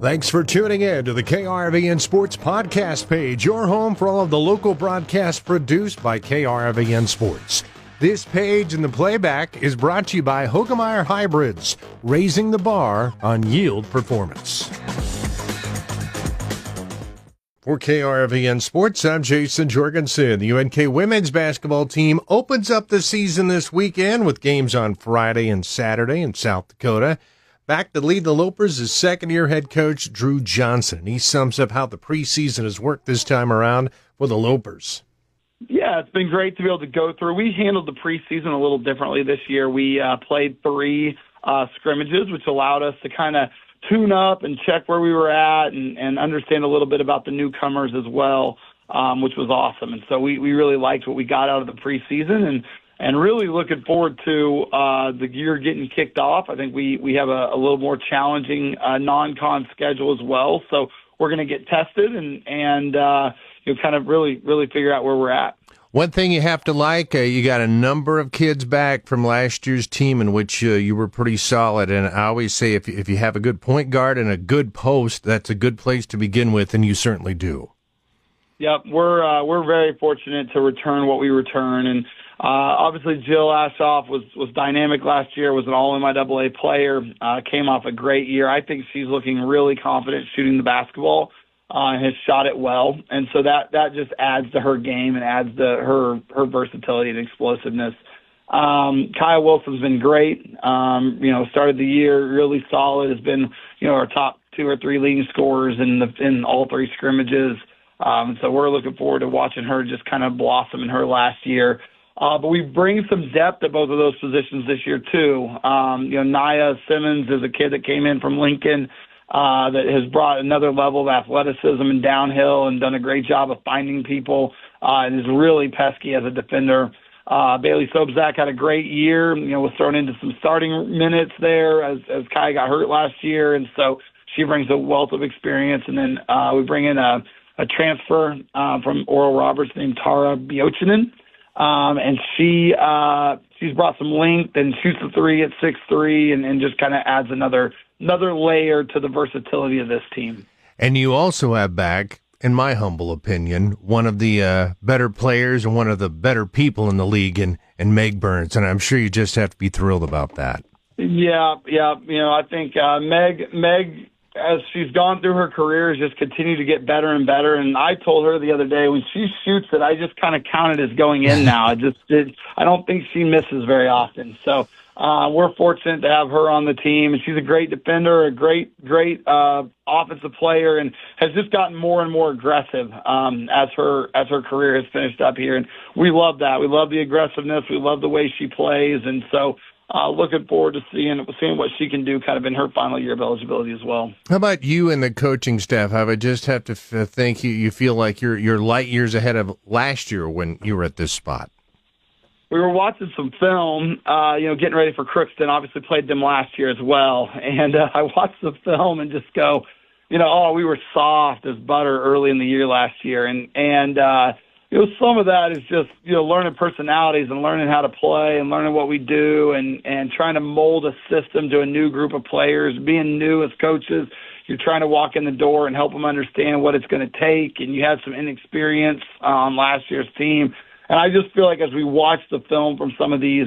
Thanks for tuning in to the KRVN Sports Podcast page, your home for all of the local broadcasts produced by KRVN Sports. This page and the playback is brought to you by Hoegemeyer Hybrids, raising the bar on yield performance. For KRVN Sports, I'm Jayson Jorgensen. The UNK women's basketball team opens up the season this weekend with games on Friday and Saturday in South Dakota. Back to lead the Lopers is second-year head coach Drew Johnson. He sums up how the preseason has worked this time around for the Lopers. Yeah, it's been great to be able to go through. We handled the preseason a little differently this year. We played 3 scrimmages, which allowed us to kind of tune up and check where we were at and understand a little bit about the newcomers as well, which was awesome. And so we really liked what we got out of the preseason and really looking forward to the year getting kicked off. I think we have a little more challenging non-con schedule as well. So we're going to get tested and kind of really figure out where we're at. One thing you have to like, you got a number of kids back from last year's team in which you were pretty solid. And I always say if you have a good point guard and a good post, that's a good place to begin with, and you certainly do. Yep, we're very fortunate to return what we return. And obviously Jill Ashoff was dynamic last year, was an all-MIAA player, came off a great year. I think she's looking really confident shooting the basketball. Has shot it well, and so that just adds to her game and adds to her versatility and explosiveness. Kaya Wilson's been great. Started the year really solid. Has been our top 2 or 3 leading scorers in all 3 scrimmages. So we're looking forward to watching her just kind of blossom in her last year. But we bring some depth at both of those positions this year too. Nia Simmons is a kid that came in from Lincoln. That has brought another level of athleticism and downhill and done a great job of finding people and is really pesky as a defender. Bailey Sobzak had a great year, was thrown into some starting minutes there as Kai got hurt last year, and so she brings a wealth of experience. And then we bring in a transfer from Oral Roberts named Tara Biochinen, and she's brought some length and shoots the 3 at 6'3", and just kind of adds another layer to the versatility of this team. And you also have back, in my humble opinion, one of the better players and one of the better people in the league in Meg Burns, and I'm sure you just have to be thrilled about that. Yeah. I think Meg, as she's gone through her career, has just continued to get better and better. And I told her the other day, when she shoots it, I just kind of count it as going in now. I don't think she misses very often. So we're fortunate to have her on the team, and she's a great defender, a great offensive player, and has just gotten more and more aggressive as her career has finished up here. And we love that. We love the aggressiveness. We love the way she plays, and so looking forward to seeing what she can do kind of in her final year of eligibility as well. How about you and the coaching staff? I would just have to think you feel like you're light years ahead of last year when you were at this spot. We were watching some film, getting ready for Crookston. Obviously played them last year as well. And I watched the film and just go, we were soft as butter early in the year last year. And some of that is just, learning personalities and learning how to play and learning what we do and trying to mold a system to a new group of players. Being new as coaches, you're trying to walk in the door and help them understand what it's going to take. And you had some inexperience on last year's team. And I just feel like as we watch the film from some of these,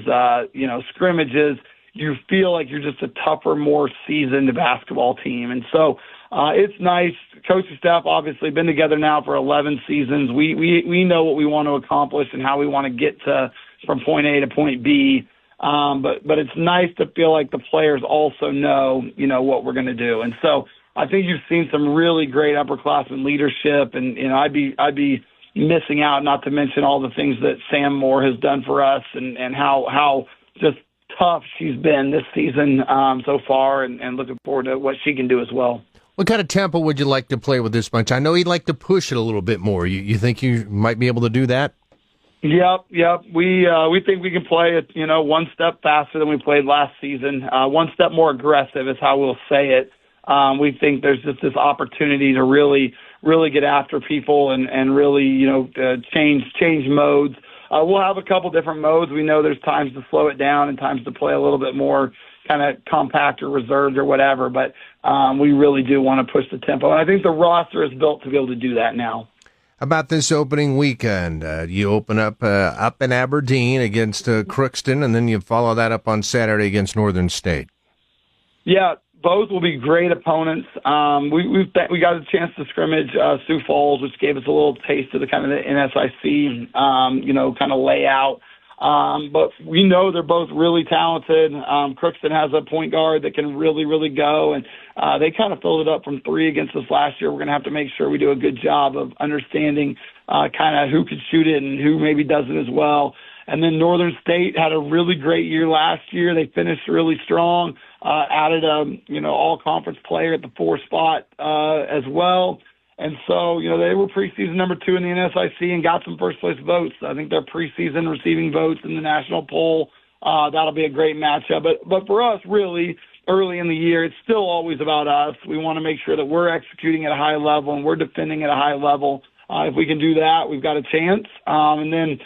scrimmages, you feel like you're just a tougher, more seasoned basketball team. And so it's nice. Coaching staff obviously been together now for 11 seasons. We know what we want to accomplish and how we want to get from point A to point B. But it's nice to feel like the players also know, what we're going to do. And so I think you've seen some really great upperclassmen leadership, and I'd be missing out, not to mention all the things that Sam Moore has done for us and how just tough she's been this season so far, and looking forward to what she can do as well. What kind of tempo would you like to play with this bunch? I know you'd like to push it a little bit more. You think you might be able to do that? Yep. We think we can play it, one step faster than we played last season. One step more aggressive is how we'll say it. We think there's just this opportunity to really get after people and really, change modes. We'll have a couple different modes. We know there's times to slow it down and times to play a little bit more, kind of compact or reserved or whatever. But we really do want to push the tempo. And I think the roster is built to be able to do that now. About this opening weekend, you open up in Aberdeen against Crookston, and then you follow that up on Saturday against Northern State. Yeah, both will be great opponents. We got a chance to scrimmage Sioux Falls, which gave us a little taste of the kind of the NSIC, kind of layout. But we know they're both really talented. Crookston has a point guard that can really, really go, and they kind of filled it up from three against us last year. We're going to have to make sure we do a good job of understanding kind of who could shoot it and who maybe doesn't as well. And then Northern State had a really great year last year. They finished really strong, added a all-conference player at the 4 spot as well. And so, they were preseason number 2 in the NSIC and got some first-place votes. I think they're preseason receiving votes in the national poll. That'll be a great matchup. But for us, really, early in the year, it's still always about us. We want to make sure that we're executing at a high level and we're defending at a high level. If we can do that, we've got a chance. And then,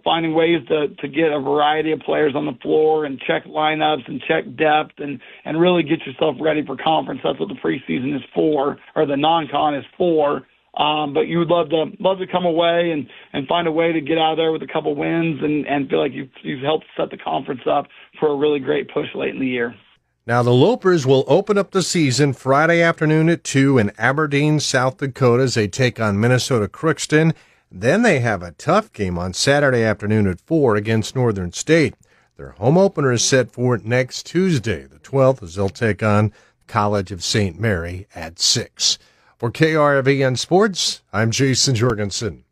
finding ways to get a variety of players on the floor and check lineups and check depth and really get yourself ready for conference. That's what the preseason is for, or the non-con is for. But you would love to come away and find a way to get out of there with a couple wins and feel like you've helped set the conference up for a really great push late in the year. Now, the Lopers will open up the season Friday afternoon at 2 in Aberdeen, South Dakota, as they take on Minnesota Crookston. Then they have a tough game on Saturday afternoon at 4 against Northern State. Their home opener is set for next Tuesday, the 12th, as they'll take on College of St. Mary at 6. For KRVN Sports, I'm Jayson Jorgensen.